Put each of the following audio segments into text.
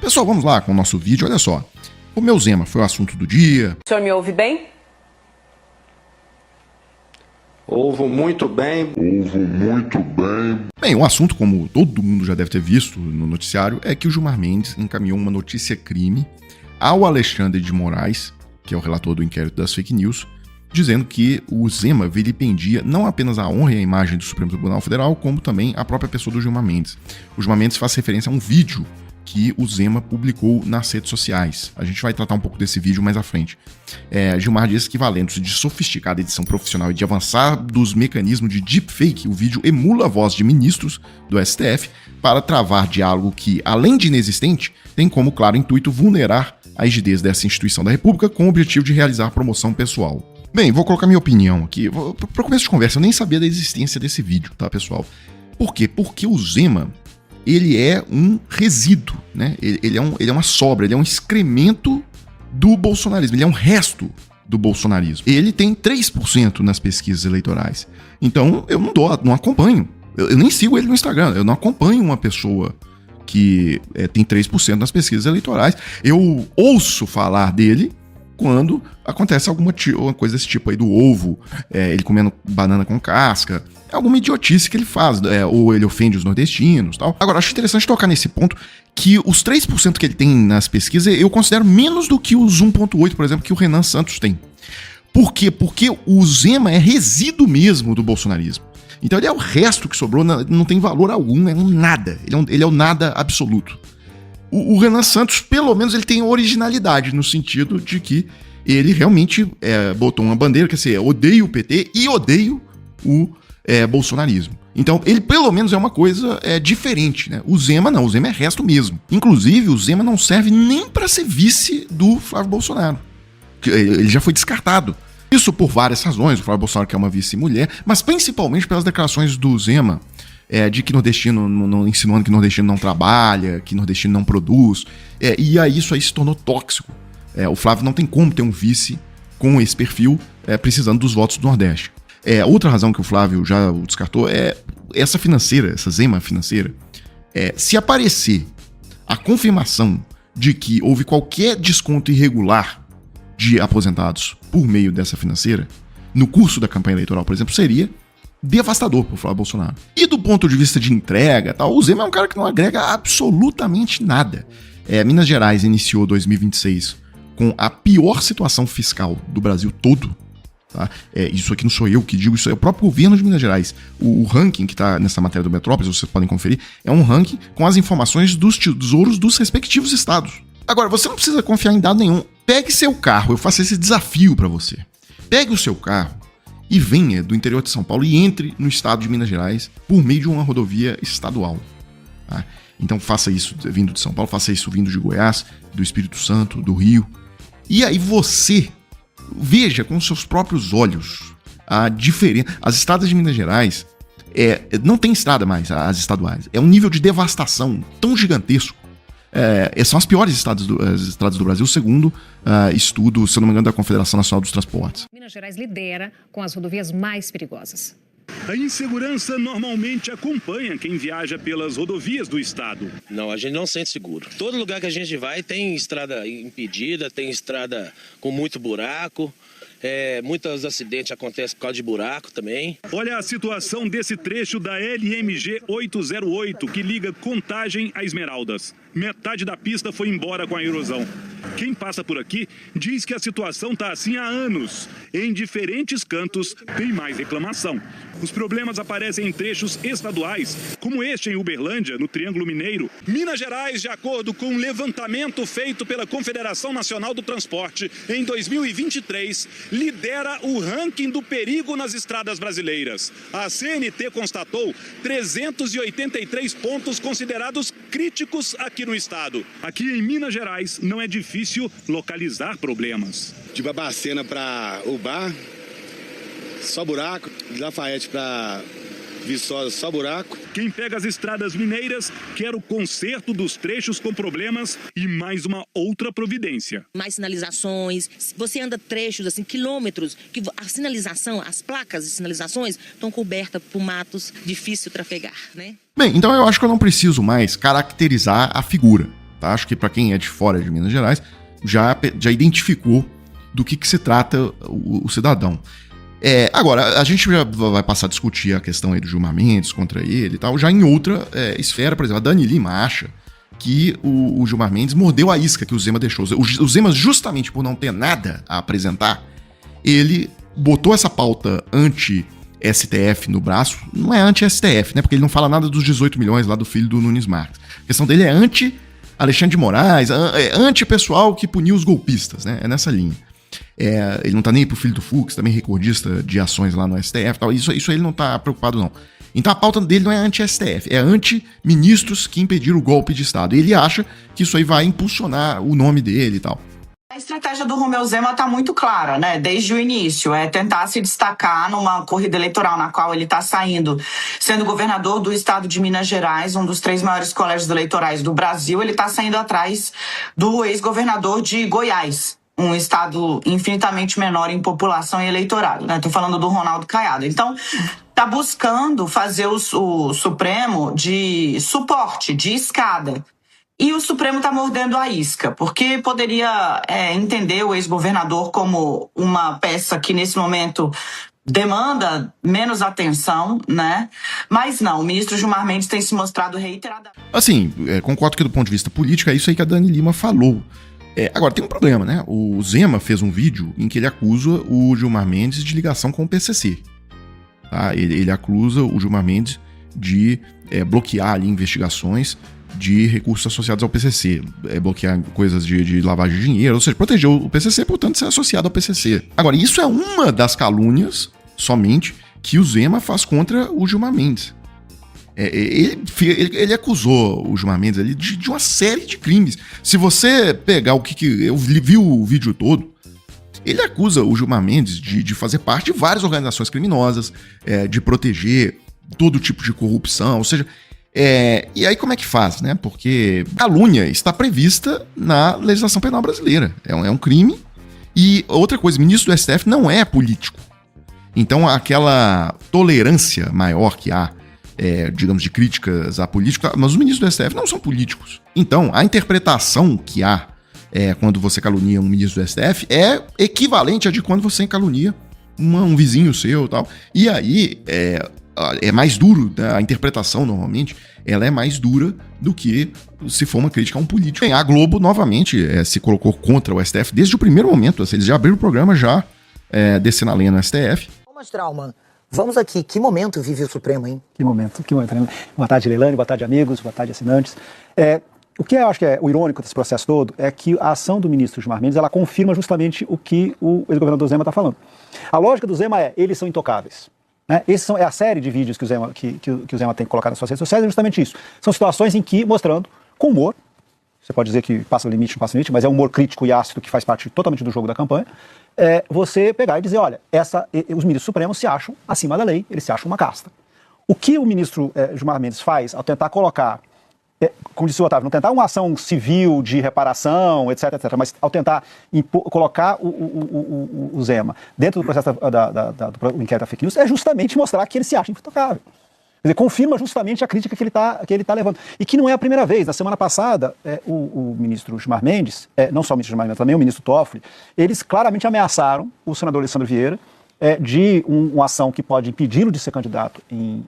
Pessoal, vamos lá com o nosso vídeo. Olha só, o meu Zema foi o assunto do dia. O senhor me ouve bem? Ouvo muito bem. Bem, o assunto, como todo mundo já deve ter visto no noticiário, é que o Gilmar Mendes encaminhou uma notícia-crime ao Alexandre de Moraes, que é o relator do inquérito das fake news, dizendo que o Zema vilipendia não apenas a honra e a imagem do Supremo Tribunal Federal, como também a própria pessoa do Gilmar Mendes. O Gilmar Mendes faz referência a um vídeo que o Zema publicou nas redes sociais. A gente vai tratar um pouco desse vídeo mais à frente. Gilmar diz que, valendo-se de sofisticada edição profissional e de avançar dos mecanismos de deepfake, o vídeo emula a voz de ministros do STF para travar diálogo que, além de inexistente, tem como claro intuito vulnerar a rigidez dessa instituição da República com o objetivo de realizar promoção pessoal. Bem, vou colocar minha opinião aqui. Para começo de conversa, eu nem sabia da existência desse vídeo, tá, pessoal? Por quê? Porque o Zema, ele é um resíduo, né? Ele é uma sobra, ele é um excremento do bolsonarismo, ele é um resto do bolsonarismo. Ele tem 3% nas pesquisas eleitorais. Então, eu não acompanho. Eu nem sigo ele no Instagram, eu não acompanho uma pessoa que tem 3% nas pesquisas eleitorais. Eu ouço falar dele quando acontece alguma coisa desse tipo aí do ovo, ele comendo banana com casca, alguma idiotice que ele faz, ou ele ofende os nordestinos e tal. Agora, acho interessante tocar nesse ponto que os 3% que ele tem nas pesquisas eu considero menos do que os 1,8%, por exemplo, que o Renan Santos tem. Por quê? Porque o Zema é resíduo mesmo do bolsonarismo. Então ele é o resto que sobrou, não tem valor algum, é um nada. Ele é o nada absoluto. O Renan Santos, pelo menos, ele tem originalidade, no sentido de que ele realmente botou uma bandeira, quer dizer, odeio o PT e odeio o bolsonarismo. Então, ele pelo menos é uma coisa diferente, né? O Zema não, o Zema é resto mesmo. Inclusive, o Zema não serve nem para ser vice do Flávio Bolsonaro. Ele já foi descartado. Isso por várias razões, o Flávio Bolsonaro quer uma vice-mulher, mas principalmente pelas declarações do Zema, de que nordestino, insinuando que nordestino não trabalha, que nordestino não produz, e aí isso aí se tornou tóxico. O Flávio não tem como ter um vice com esse perfil, precisando dos votos do Nordeste. Outra razão que o Flávio já descartou é essa financeira, essa Zema financeira. Se aparecer a confirmação de que houve qualquer desconto irregular de aposentados por meio dessa financeira, no curso da campanha eleitoral, por exemplo, seria devastador para o Flávio Bolsonaro. E do ponto de vista de entrega, tal, o Zema é um cara que não agrega absolutamente nada. Minas Gerais iniciou 2026 com a pior situação fiscal do Brasil todo. Tá? Isso aqui não sou eu que digo, isso é o próprio governo de Minas Gerais. O ranking que está nessa matéria do Metrópolis, vocês podem conferir, é um ranking com as informações dos tesouros dos respectivos estados. Agora, você não precisa confiar em dado nenhum. Pegue seu carro, eu faço esse desafio para você. Pegue o seu carro e venha do interior de São Paulo e entre no estado de Minas Gerais por meio de uma rodovia estadual. Tá? Então faça isso vindo de São Paulo, faça isso vindo de Goiás, do Espírito Santo, do Rio. E aí você veja com seus próprios olhos a diferença. As estradas de Minas Gerais não tem estrada mais, as estaduais. É um nível de devastação tão gigantesco. São as piores estradas do Brasil, segundo estudo, se eu não me engano, da Confederação Nacional dos Transportes. Minas Gerais lidera com as rodovias mais perigosas. A insegurança normalmente acompanha quem viaja pelas rodovias do estado. Não, a gente não sente seguro. Todo lugar que a gente vai tem estrada impedida, tem estrada com muito buraco. Muitos acidentes acontecem por causa de buraco também. Olha a situação desse trecho da LMG 808, que liga Contagem a Esmeraldas. Metade da pista foi embora com a erosão. Quem passa por aqui diz que a situação está assim há anos. Em diferentes cantos tem mais reclamação. Os problemas aparecem em trechos estaduais, como este em Uberlândia, no Triângulo Mineiro. Minas Gerais, de acordo com um levantamento feito pela Confederação Nacional do Transporte, em 2023, lidera o ranking do perigo nas estradas brasileiras. A CNT constatou 383 pontos considerados críticos aqui no estado. Aqui em Minas Gerais não é difícil localizar problemas. De Babacena para Ubá, só buraco. De Lafayette para Viçosa, só buraco. Quem pega as estradas mineiras quer o conserto dos trechos com problemas e mais uma outra providência. Mais sinalizações, você anda trechos, assim, quilômetros, que a sinalização, as placas de sinalizações estão cobertas por matos, difícil trafegar, né? Bem, então eu acho que eu não preciso mais caracterizar a figura. tá? Acho que para quem é de fora de Minas Gerais, já identificou do que se trata o cidadão. Agora, a gente já vai passar a discutir a questão aí do Gilmar Mendes contra ele e tal, já em outra esfera. Por exemplo, a Dani Lima acha que o Gilmar Mendes mordeu a isca que o Zema deixou. O Zema, justamente por não ter nada a apresentar, ele botou essa pauta anti-STF no braço. Não é anti-STF, né? Porque ele não fala nada dos 18 milhões lá do filho do Nunes Marques. A questão dele é anti-Alexandre de Moraes, anti-pessoal que puniu os golpistas, né? É nessa linha. Ele não tá nem pro filho do Fux, também recordista de ações lá no STF e tal. Isso ele não tá preocupado, não. Então a pauta dele não é anti-STF, é anti-ministros que impediram o golpe de Estado. E ele acha que isso aí vai impulsionar o nome dele e tal. A estratégia do Romeu Zema está muito clara, né? Desde o início, é tentar se destacar numa corrida eleitoral na qual ele está sendo governador do estado de Minas Gerais, um dos 3 maiores colégios eleitorais do Brasil. Ele está saindo atrás do ex-governador de Goiás, um estado infinitamente menor em população e eleitorado, né? Estou falando do Ronaldo Caiado. Então, está buscando fazer o Supremo de suporte, de escada. E o Supremo está mordendo a isca, porque poderia entender o ex-governador como uma peça que, nesse momento, demanda menos atenção, né? Mas não, o ministro Gilmar Mendes tem se mostrado reiteradamente... Assim, concordo que do ponto de vista político é isso aí que a Dani Lima falou. Agora, tem um problema, né? O Zema fez um vídeo em que ele acusa o Gilmar Mendes de ligação com o PCC. Tá? Ele acusa o Gilmar Mendes de bloquear ali investigações de recursos associados ao PCC, bloquear coisas de lavagem de dinheiro, ou seja, proteger o PCC, portanto, ser associado ao PCC. Agora, isso é uma das calúnias, somente, que o Zema faz contra o Gilmar Mendes. Ele acusou o Gilmar Mendes ali de uma série de crimes. Se você pegar o que eu vi o vídeo todo, ele acusa o Gilmar Mendes de fazer parte de várias organizações criminosas, de proteger todo tipo de corrupção, ou seja... E aí como é que faz, né? Porque calúnia está prevista na legislação penal brasileira. É um crime. E outra coisa, o ministro do STF não é político. Então aquela tolerância maior que há, digamos, de críticas à política, mas os ministros do STF não são políticos. Então a interpretação que há quando você calunia um ministro do STF é equivalente a de quando você calunia um vizinho seu e tal. E aí... é mais duro, né? A interpretação, normalmente, ela é mais dura do que se for uma crítica a um político. Bem, a Globo, novamente, se colocou contra o STF desde o primeiro momento. Eles já abriram o programa, já descendo a lenha no STF. Mas, Trauman, vamos aqui. Que momento vive o Supremo, hein? Que momento. Boa tarde, Leilani, boa tarde, amigos, boa tarde, assinantes. O que eu acho que é o irônico desse processo todo é que a ação do ministro Gilmar Mendes, ela confirma justamente o que o ex-governador Zema está falando. A lógica do Zema eles são intocáveis. É a série de vídeos que o Zema tem colocado nas suas redes sociais, é justamente isso. São situações em que, mostrando com humor, você pode dizer que passa o limite, não passa o limite, mas é um humor crítico e ácido que faz parte totalmente do jogo da campanha, você pegar e dizer, olha, os ministros supremos se acham acima da lei, eles se acham uma casta. O que o ministro Gilmar Mendes faz ao tentar colocar, como disse o Otávio, não tentar uma ação civil de reparação, etc, mas ao tentar colocar o Zema dentro do processo do inquérito da fake news, é justamente mostrar que ele se acha intocável. Quer dizer, confirma justamente a crítica que ele tá levando. E que não é a primeira vez. Na semana passada, o ministro Gilmar Mendes, não só o ministro Gilmar Mendes, também o ministro Toffoli, eles claramente ameaçaram o senador Alessandro Vieira de uma ação que pode impedi-lo de ser candidato em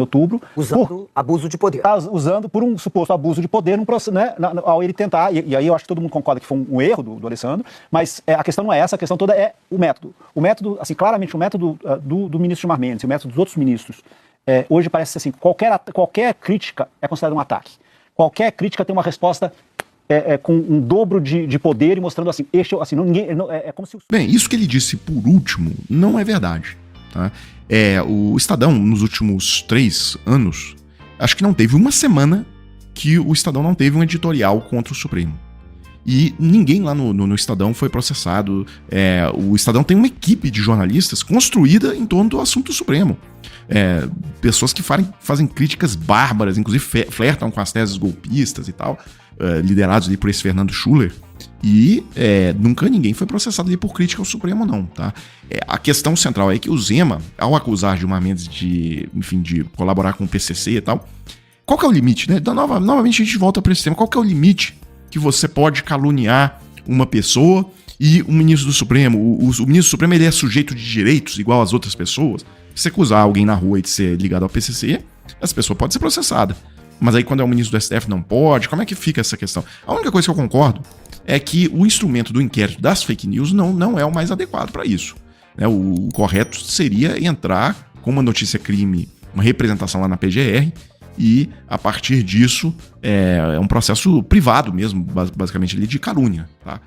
outubro. Usando abuso de poder. Usando por um suposto abuso de poder ao ele tentar, e aí eu acho que todo mundo concorda que foi um erro do Alessandro, mas a questão não é essa, a questão toda é o método. O método, assim, claramente o método do ministro Gilmar Mendes e o método dos outros ministros, hoje parece ser assim, qualquer crítica é considerada um ataque. Qualquer crítica tem uma resposta com um dobro de poder e mostrando assim, é como se... Bem, isso que ele disse por último não é verdade, tá? O Estadão, nos últimos 3 anos, acho que não teve uma semana que o Estadão não teve um editorial contra o Supremo. E ninguém lá no Estadão foi processado. O Estadão tem uma equipe de jornalistas construída em torno do assunto Supremo. Pessoas que fazem críticas bárbaras, inclusive flertam com as teses golpistas e tal, liderados ali por esse Fernando Schuller. E nunca ninguém foi processado ali por crítica ao Supremo, não, tá? A questão central é que o Zema, ao acusar Gilmar Mendes de colaborar com o PCC e tal, qual que é o limite, né? Novamente a gente volta para esse tema. Qual que é o limite que você pode caluniar uma pessoa e o ministro do Supremo, o ministro do Supremo ele é sujeito de direitos igual às outras pessoas. Se você acusar alguém na rua de ser ligado ao PCC, essa pessoa pode ser processada. Mas aí quando é o ministro do STF não pode, como é que fica essa questão? A única coisa que eu concordo é que o instrumento do inquérito das fake news não é o mais adequado para isso. O correto seria entrar com uma notícia crime, uma representação lá na PGR, e a partir disso é um processo privado mesmo, basicamente ali de calúnia, tá?